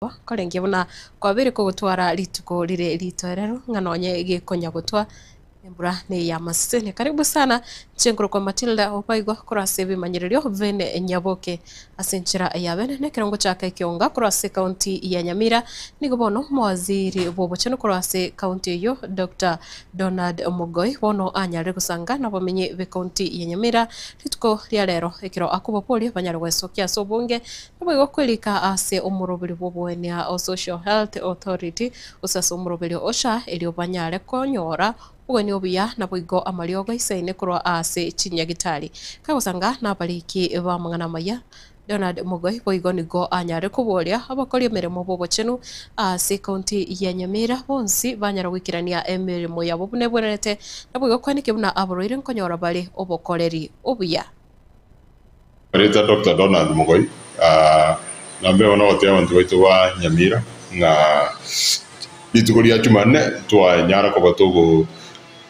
korengia buna kwabiri kugutwara rituko rire ritoerero ng'anonye gikonya gutwa embura ni ya masene. Karibu sana chenguru kwa Matilda Opaigwa kurase bimanyirerio Vene Nyaboke asenchira yabene ne kirongo chake kionga kurase kaunti ya Nyamira nigo bono mwaziri bobocheno kurase kaunti yo Dr. Donald Mugoi bono anyare gusanga na bamenye be kaunti ya Nyamira rituko rya rero ekiro akubo poli banyare gwesokia sobunge nabo kwelika ase umurobiri bobwenia o Social Health Authority usasa umurobiri osha elio banyare konyora ugani obuya na boigo amariogo isaine kurwa ase chinyagitari kagusanga na bariki ba mangana maya Donald Mugoi boigo nigo anyare kuboria abakori emeremo bobochenu ase county ya Nyamira bonsi banyara gwikirania emeremo yabo bunebwerete na boigo kwanike buna aboroire nkonyora bari obokoreri obuya Reta Dr. Donald Mugoi na mbeo na wote abantu baitu wa Nyamira na litukoria chumane twa nyara ko batogo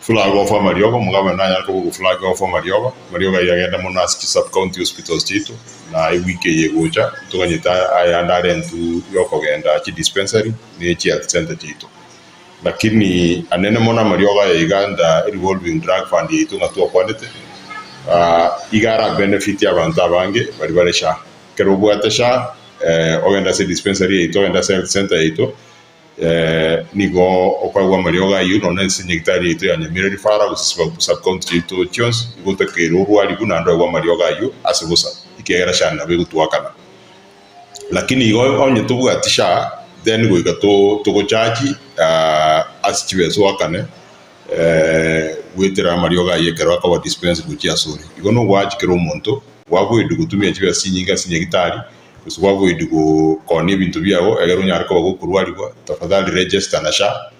flag of Mariogo mugaba na nyara ko flag of Mariogo yagenda monaski sub county hospitals chitu na wiki yegocha tuganyita ayanda rentu yoko genda chi dispensary ni chi health center chitu lakini anene mona Mariogo ya Uganda revolving drug fund yitu ngatuwa kwandete igara benefit ya abantu abange bari baresha kerobo atasha ogenda se dispensary yitu ogenda se health center yitu nigo okwa Mariogo yuno na sinyigitari yitu ya Nyamira rifara sub county yitu chons igota kero ruari kunando wa Mariogo yu asibusa ikera shana be gutwakana lakini igo onye tubu atisha then go igato tugo chaji asichiwe so akane wetera Mariogo yekero akaba dispense guchi asuri igo no waji kero monto wabo idugutumia chiwe sinyigitari wabo idugo koni bintu byabo egero nyarko bago kurwarirwa tafadhali register na SHA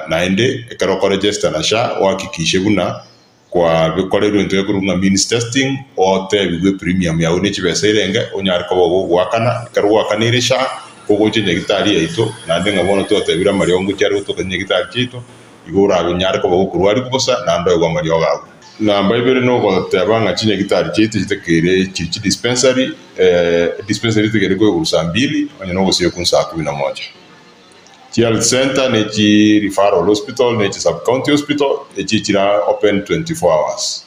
naende ekero ko register na SHA wakikishe buna kwa bikorero into ekurunga means testing ote bigwe premium yawe ne chibeserenge onyarko bago gwakana kero wakanire SHA kogo chinyagitari yaito nande ngabono tote bira Mariogo cyari to kanyagitari cyito igora nyarko bago kurwarirwa bosa nando egwa Mariogo na mbaibere no ko tabanga chinyagitari cyito kitekere chichi dispensary tekere ko usambili onye no gosiyo kunsa 11 health center ne chi referral hospital ne chi sub county hospital e chi tira open 24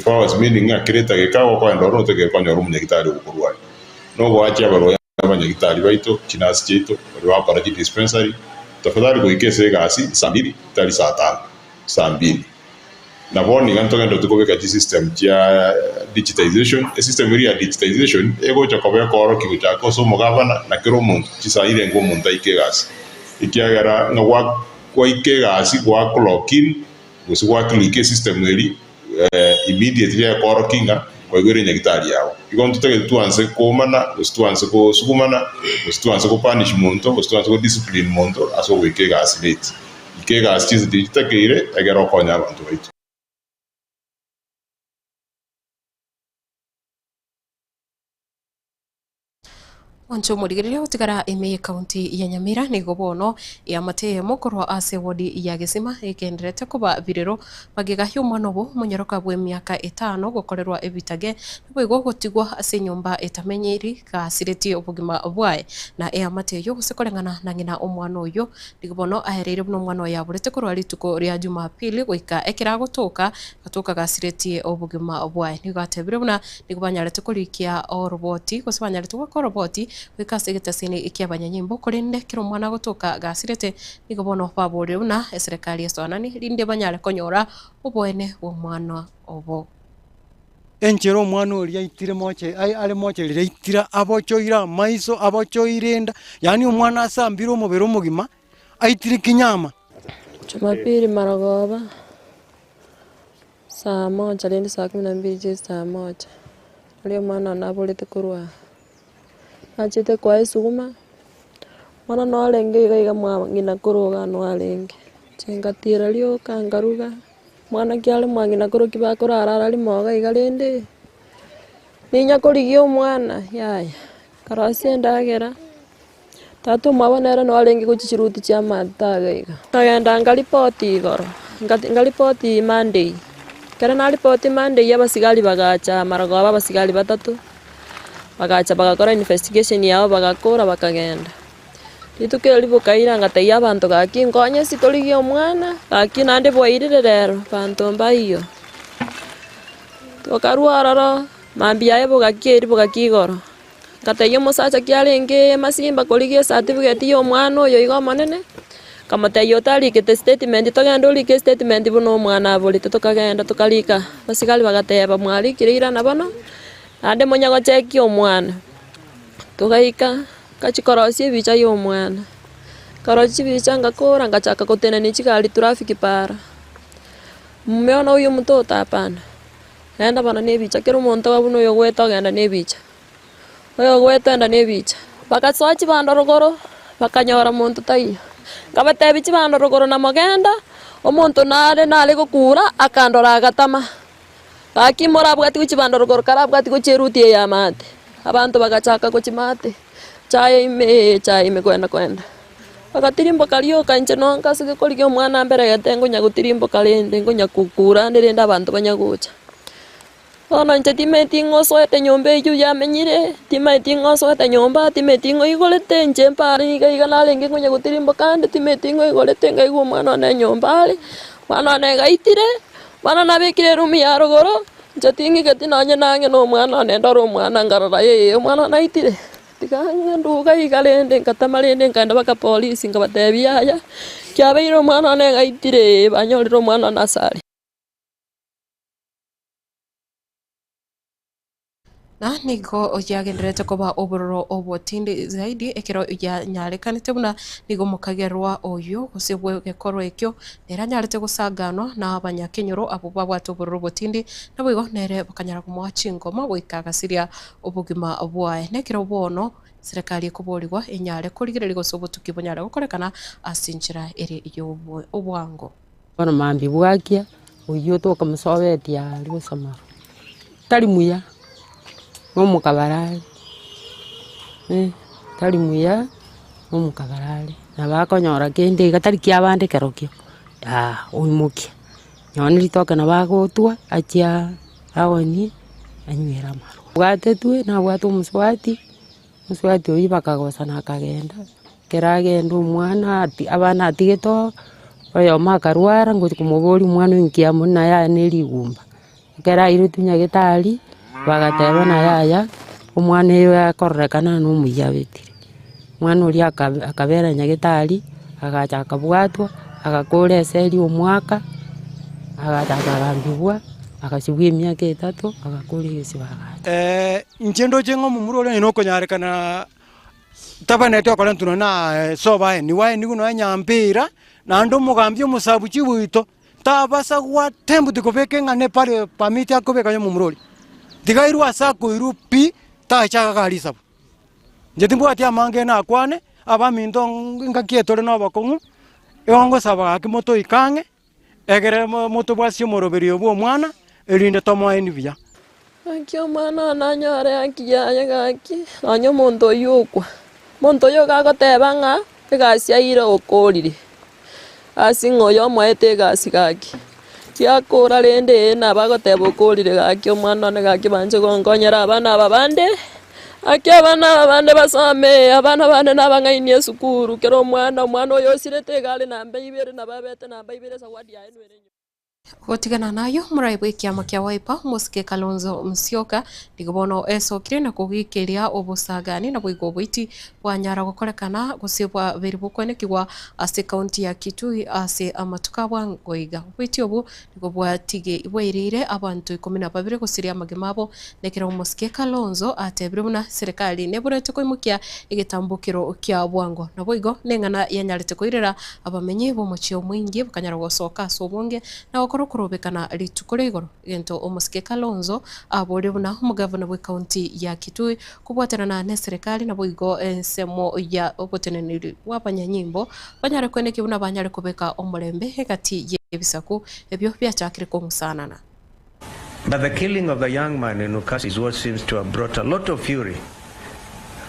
hours meaning akireta ke kawo kwa ndoro teke kwa nyoru munyagitari ukurwari no go acha baro abanyagitari baito chinasi cyito bari bakora chi dispensary tafadhali ko ikese gasi sambili tari saa 2 na boni ganto gendo tukobeka chi system ya digitization system ya digitization ego cha kobe koro kibucha ko so mugabana na kero muntu chisaire ngo muntu ikegas ikiagara na kwa ikegas kwa clocking gusi kwa click system eri immediately ya koro kinga kwa gore nyagitari yao igonto tege tuanze komana tuanze ko sukumana tuanze ko punish muntu tuanze ko discipline muntu aso ikegas late ikegas chizi digitake agero konya abantu baitu Oncho murigiria utigara ime county ya Nyamira nigo bono ya mateye mukorwa ase wodi ya Gisima ikenderete kuba birero magiga humano bo munyoroka bwe miaka 5 gukorerwa ebitage bwigo gutigwa ase nyumba etamenyiri ka sireti obugima bwae na ya mateye gusekorengana na ngina omwana oyo nigo bono aherere buno mwana ya burete korwa rituko rya Jumapili goika ekira gutuka ga sireti obugima bwae nigo atebire buna nigo banyarete kurikia o roboti gusibanyarete ko roboti wikase gitasini ikiabanyanyimbo kurinde kiro mwana gutuka gasirete nigobono babure una serikali yesonani rinde banyare konyora ubwene wo mwana obo enchero mwana uri yaitire moche ale moche rireitira abochoira maiso abochoirenda yani umwana asambira umubero mugima aitire kinyama Jumapili Maragoba saa 1 lende saa 12 saa 1 leo mwana nabolete kurwa achete kwa isuma mwana no alenge gaiga mwangina kuroga no alenge chengatira lio kangaruga mwana kyale mwangina kuro kibakora arara limoga igalende ninya kurigio mwana yaya karasi ndagera tatu mabonera no alenge kuchiruti cha matagaiga tagenda ngalipoti igoro ngalipoti Monday kana nalipoti Monday yabasigali bagacha Marago abasigali batatu bagacha bagakora investigation yao bagakora bakagenda Ritukire libukaira ngataiya bantu gaki nkonye sitorigie omwana gaki nande bwairire rero bantu mbaiyo tokarwararo mambia ebo gaki igoro ngataiya musacha kiarenge masimba korigie certificate yo mwana oyo igo monene kamataiyo tarikite statement togenda urike statement buno mwana aborite tukagenda tukarika basigari bagateba mwarikire ira nabono ande munyago cheki omwana tugaika kachikorosie bicha yo mwana korochi bicha ngakora ngachaka kutenani chikali traffic para mumeona uyu mtoto hapana nenda bana ne bicha kero monto wabuno yo gweta genda ne bicha oyo gweta enda ne bicha bakasochi bandorogoro bakanyora muntu tai ngabatebi chibandorogoro na magenda omuntu nale gukura akandora agatama bakimora bwati kuchibandorogoro karabwati kucherutie ya mate abantu bagachaka kuchimate chai ime kwenda bakatirimbo kaliyo kanje nonka sigikorigyo mwana mbere gatengo nyagutirimbo kalende ngonya kukura ndirenda abantu banyagucha ona nje timetingo soete nyombe yu yamenyire timetingo soete nyomba timetingo igolete nje mpari iga nalenge ngonya gutirimbo kandi timetingo igolete ngaigo mwana na nyomba ali mwana na gaitire mwana nabekire rumi ya rogoro nje tingi gati nanye nange no mwana nenda ro mwana ngarara ye mwana naitire tikanga nduga igalende ngatamalende nganda baka polisi ngabatebia aya kyabeiro mwana na gaitire banyoliro mwana nasari na nigo oyagenderete kuba obororo obotindi zaidi ekero ya nyarekanite buna nigo mukagerwa oyo gusibwe gekoro ekyo nera nyarete gusaganwa na abanyakenyoro abo babwato obororo botindi nabwo nere bakanyara kumwachi ngoma boikagasiria obugima bwae nekero bono serikali kuborirwa enyare kurigireria gosobotuki bonyara gukorekana asinchira eri yobo obwango bana mambi bwakia oyo toka musobetia ali gusama tari muya ngomukabarali tari muya ngomukabarali nabakonyora kende gatari kiabande kerokyo oimukia nyoni litoka nabagotwa achia agoni anywera maro bwatetwe na bwatu muswati oyi bakagosana akagenda keragenda omwana ati abana atigeto oyo makarwara ngoti kumugori mwana inkia muna ya nerigumba kera irutunya gitari bagateba na yaya omwana eyo yakorekana no muyabetire mwana uri akabera nyagitari agacha akabwatwa agakora eseri omwaka agataga bambibwa akasibwe emyaka 3 agakora yose bagacha nchendo chengo mumurole ino konyarekana tabane to kolantuna na soba ni wae ni kuno nyampira na ndo mugambyo musabu chibuito tabasa gwa tembu tikobeke ngane pale pamiti akobeka yo mumurole digairwa sako irupi ta chaka kali sabu njetimbo atia mange na kwane aba mindo ngakietore no bakongu yongo saba akimoto ikange egere moto bwasio moroberio bwo mwana elinde tomo enibia akio mwana nanyore akia yagaki anyo mondo yokwa mondo yoga goteba nga egasia ire okorire asingo yo mwete gasigaki kiakora rende na bagoteba okorire gaki omwana ne gaki banje gongonyera abana babande akia abana babande basome abana bane nabangainie sukuru kero omwana oyo sirete gale namba 2 na babete namba 2 sawadi ya enwere gotigana nayo muraibu ikiama kia Wiper Musike Kalonzo Musyoka ndigobono esokire na kugikiria obusagani na bwigo bwiti bwanyara gukorekana gusibwa beribukone kigwa ase county ya Kitui ase amatuka bwangoiga bwiti obu nigobwatige ibweirire abantu 12 gusiria magemabo nekera Musike Kalonzo atebire buna serikali neburete koimukia igitambukiro kia bwango na bwigo nengana yanyarete koirera abamenyi bo muchio mwingi bukanyara gosoka sobonge na kurubekana litukore igoro gento Musike Kalonzo abore buna umugavana wa county ya Kitui kubwatana na serikali na bwigo ensemo ya oboteneniri wabanyanyimbo banyare kweneke buna banyare kubeka omurembe hegati yebisaku ebyo byachakire ko musanana. But the killing of the young man in Ukasi is what seems to have brought a lot of fury,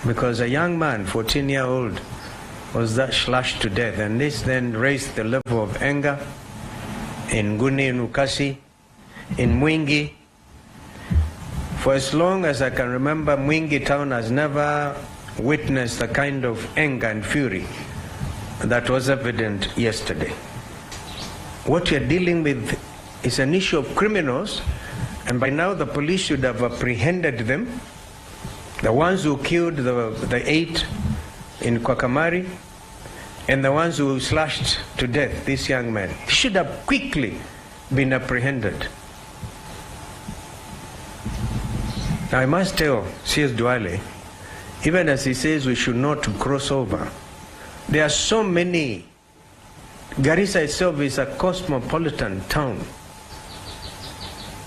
because a young man 14-year-old was that slashed to death, and this then raised the level of anger in Guni, in Ukasi, in Mwingi. For as long as I can remember, Mwingi town has never witness the kind of anger and fury that was evident yesterday. What we are dealing with is an issue of criminals, and by now the police should have apprehended them. The ones who killed the 8 in Kwakamari, and the ones who slashed to death this young man, should have quickly been apprehended. Now I must tell C.S. Duale, even as he says we should not cross over, there are so many. Garissa itself is a cosmopolitan town.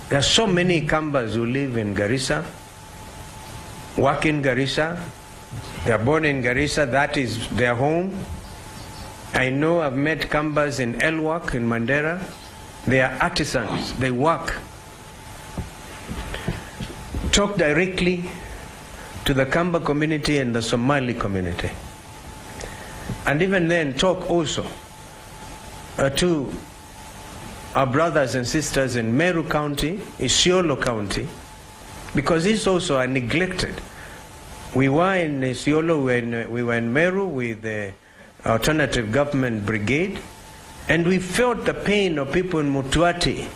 There are so many Kambas who live in Garissa, work in Garissa, they are born in Garissa, that is their home. I know I've met Kambas in Elwak, in Mandera. They are artisans, they work. Talk directly to the Kamba community and the Somali community. And even then talk also to our brothers and sisters in Meru County, Isiolo County, because it's also a neglected. We were in Isiolo when we were in Meru with the Alternative Government Brigade, and we felt the pain of people in Mutuati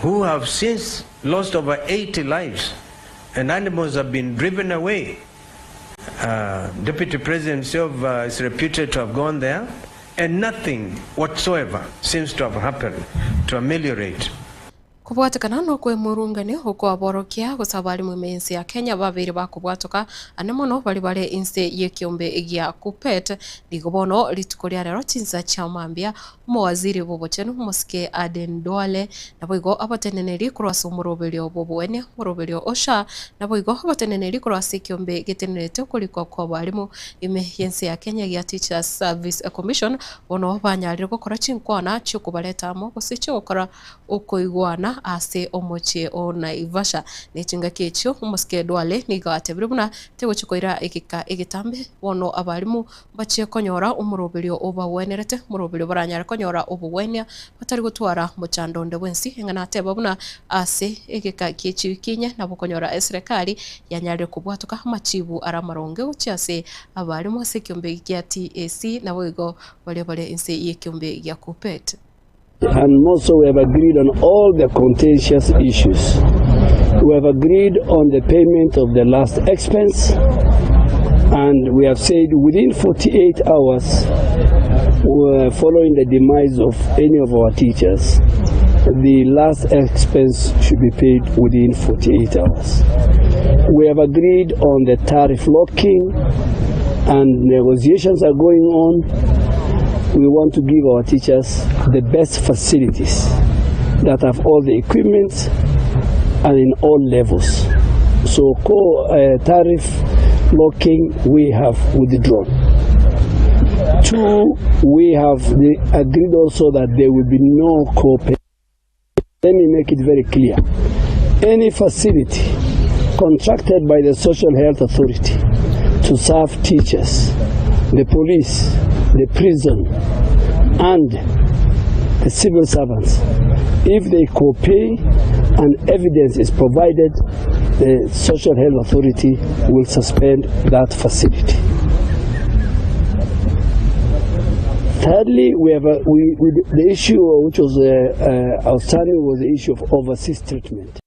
who have since lost over 80 lives, and animals have been driven away. Deputy President himself is reputed to have gone there, and nothing whatsoever seems to have happened to ameliorate. Kubwatikana no kwe murungani huko aborokia gusabali mumensi ya Kenya babiri bakubwatoka anemono bali inse yekiombe gya Kupet ligobono litukoria rero tinza cha mambia umwaziri bobochenu Muske Aden Duale naboigo abateneneri kurwasa umurobelio bobwene murobelio osha naboigo abateneneri kurwasa kiombe getenete kuliko kwa balimu ime yense ya Kenya gya Teachers Service Commission bono banyarire gukora chinkwana cyo kubaletamo gusicho gukora ukoigwana ase omoche ona Ivasha nechinga kecho Muske Duale nigatebire buna tego chikoira igitambe wono abalimu bache konyora umurobelio obawenerete murobelio baranyara konyora obuwenya batari gutwara muchandonde wensi engana teba buna ase igika kechi kinya nabo konyora serikali yanyare kubwatuka machibu aramaronge uchiase abalimu ase kiombe gya TAC nabo igo bale inse yekiombe gya Kupet. And also we have agreed on all the contentious issues. We have agreed on the payment of the last expense, and we have said within 48 hours, following the demise of any of our teachers, the last expense should be paid within 48 hours. We have agreed on the tariff locking, and negotiations are going on. We want to give our teachers the best facilities that have all the equipment and in all levels. So tariff locking we have withdrawn. 2, we have agreed also that there will be no co-pay. Let me make it very clear. Any facility contracted by the Social Health Authority to serve teachers, the police, the prison, and the civil servants, if they co-pay and evidence is provided, the Social Health Authority will suspend that facility. Thirdly, we have the issue which was outstanding was the issue of overseas treatment.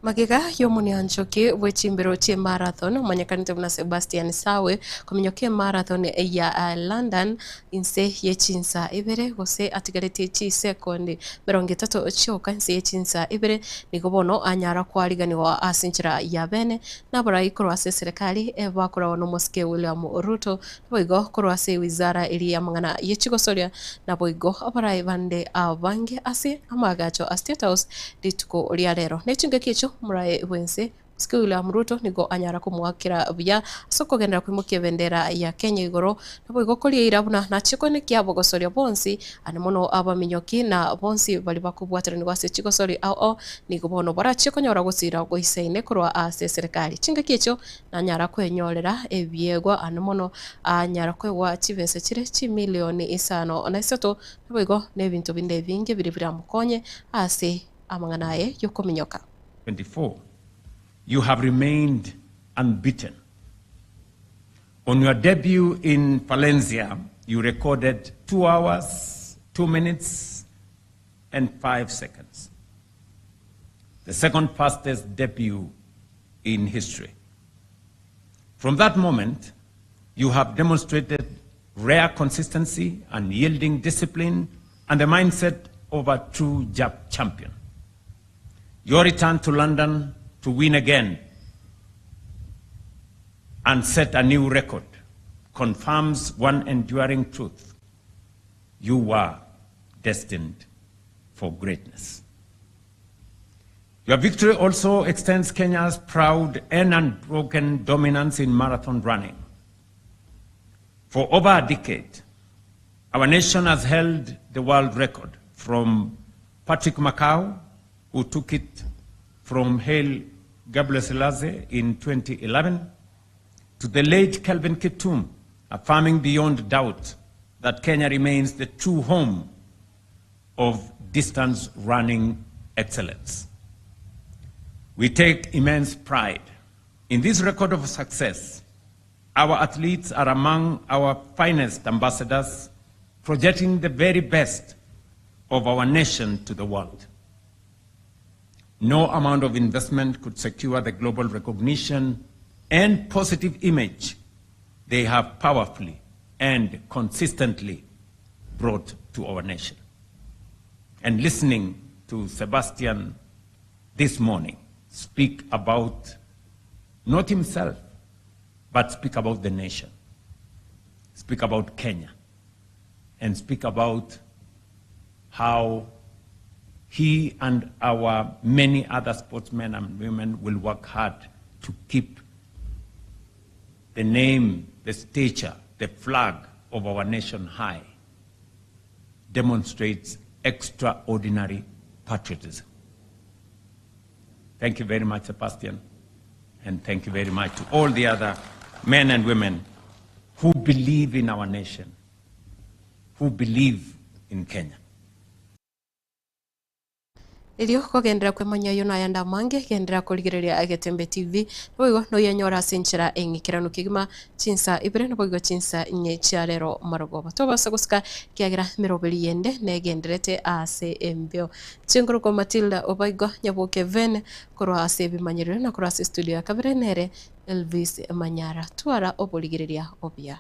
Magiga yomuni anchoke wechimbero che marathon manyakanite na Sebastian Sawe kumenyoke marathon ya London inse yechinsa ibere gose atigarete chi second 30 choka inse yechinsa ibere nigobono anyara kwarigani wa asinchira ya bene nabara ikoro ase serikali ebakora no Muske William Ruto boigo koro ase wizara iri ya mangana yechigosoria na boigo abara ibande abange ase amagacho State House dituko lya rero nechinga kicho murae wense Siku William Ruto nigo anyara kumwakira buya soko gendera kwimukia bendera ya Kenya igoro nabo igokoria irabuna na chiko ni kiabo gosoria bonsi anemono abaminyoki na bonsi bali bakubwatira ni gwase chiko sori ao ni gobono bara chiko nyora gusira go isaine kurwa ase serikali chinga kicho na nyara kwenyorera ebiegwa anemono anyara kwegwa chibense chire chi milioni 5 na isoto nabo igo ne bintu binde binge biribira mukonye ase amanganaye yokominyoka. 24, you have remained unbeaten. On your debut in Valencia, you recorded 2 hours, 2 minutes, and 5 seconds. The second fastest debut in history. From that moment, you have demonstrated rare consistency, unyielding discipline, and the mindset of a true champion. Your return to London to win again and set a new record confirms one enduring truth. You were destined for greatness. Your victory also extends Kenya's proud and unbroken dominance in marathon running. For over a decade, our nation has held the world record from Patrick Macau, who took it from Haile Gebrselassie in 2011, to the late Kelvin Kiptum, affirming beyond doubt that Kenya remains the true home of distance running excellence. We take immense pride in this record of success. Our athletes are among our finest ambassadors, projecting the very best of our nation to the world. No amount of investment could secure the global recognition and positive image they have powerfully and consistently brought to our nation. And listening to Sebastian this morning speak about not himself, but speak about the nation, speak about Kenya, and speak about how he and our many other sportsmen and women will work hard to keep the name, the stature, the flag of our nation high, demonstrates extraordinary patriotism. Thank you very much, Sebastian, and thank you very much to all the other men and women who believe in our nation, who believe in Kenya. Ilio kogendera kwemanya yona yanda mange gendera kuligireria Agetembe TV boigo no yanyora sinchira engikirano kigima chinsa ibere no boigo chinsa nye chiarero marogoba to basa guska kiagira mirobeli yende ne genderete ase embio chinguru ko Matilda oboigo nyaboke ven koro ase bimanyiriro na koro ase studio ya kabere nere Elvis Manyara twara obuligireria obia.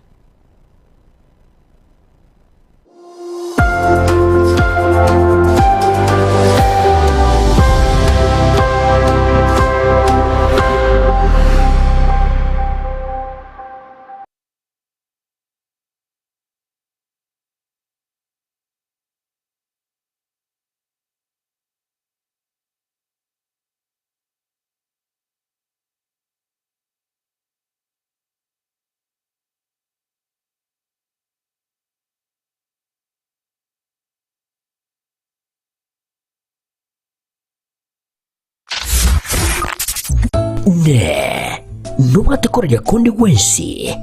Ne nubwatakorera kundi gwensi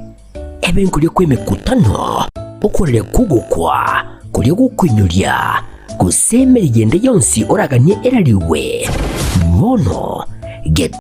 ebenkulye kwemekutano okorera kugukwa kulye gukwinyulya kusemera igende yonsi oraganye erariwe mono get